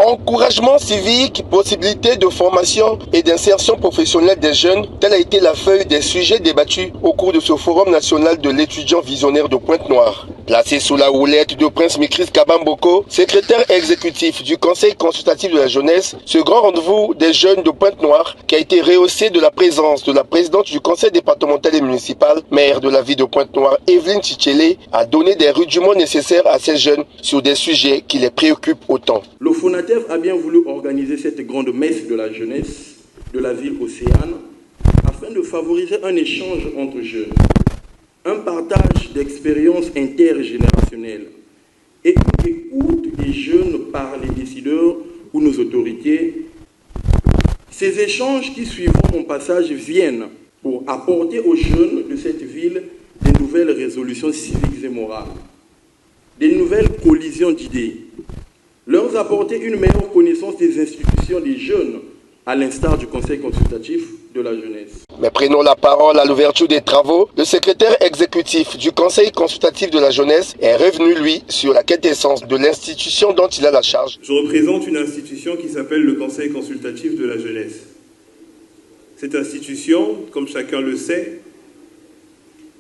Encouragement civique, possibilité de formation et d'insertion professionnelle des jeunes, telle a été la feuille des sujets débattus au cours de ce forum national de l'étudiant visionnaire de Pointe-Noire. Placé sous la houlette de Prince Mikris Kabamboko, secrétaire exécutif du Conseil consultatif de la jeunesse, ce grand rendez-vous des jeunes de Pointe-Noire qui a été rehaussé de la présence de la présidente du Conseil départemental et municipal, maire de la ville de Pointe-Noire, Evelyne Tchitchélé, a donné des rudiments nécessaires à ces jeunes sur des sujets qui les préoccupent autant. Le FONATEF a bien voulu organiser cette grande messe de la jeunesse de la ville océane afin de favoriser un échange entre jeunes, un partage d'expériences intergénérationnelles et une écoute des jeunes par les décideurs ou nos autorités. Ces échanges qui suivront mon passage viennent pour apporter aux jeunes de cette ville des nouvelles résolutions civiques et morales, des nouvelles collisions d'idées, leur apporter une meilleure connaissance des institutions des jeunes, à l'instar du Conseil consultatif de la jeunesse. Mais prenons la parole à l'ouverture des travaux. Le secrétaire exécutif du Conseil consultatif de la jeunesse est revenu, lui, sur la quintessence de l'institution dont il a la charge. Je représente une institution qui s'appelle le Conseil consultatif de la jeunesse. Cette institution, comme chacun le sait,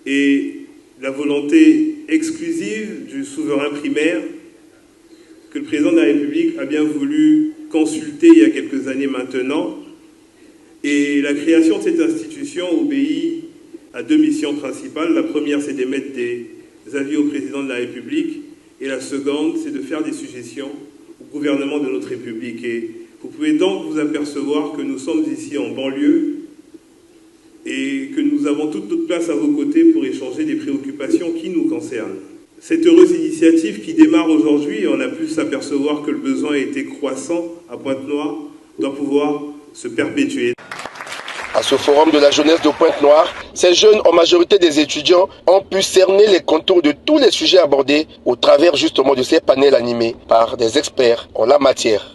est la volonté exclusive du souverain primaire que le président de la République a bien voulu consulter il y a quelques années maintenant. Et la création de cette institution obéit à deux missions principales. La première, c'est d'émettre des avis au président de la République. Et la seconde, c'est de faire des suggestions au gouvernement de notre République. Et vous pouvez donc vous apercevoir que nous sommes ici en banlieue et que nous avons toute notre place à vos côtés pour échanger des préoccupations qui nous concernent. Cette heureuse initiative qui démarre aujourd'hui, on a pu s'apercevoir que le besoin était croissant à Pointe-Noire, doit pouvoir se perpétuer. À ce forum de la jeunesse de Pointe-Noire, ces jeunes, en majorité des étudiants, ont pu cerner les contours de tous les sujets abordés au travers justement de ces panels animés par des experts en la matière.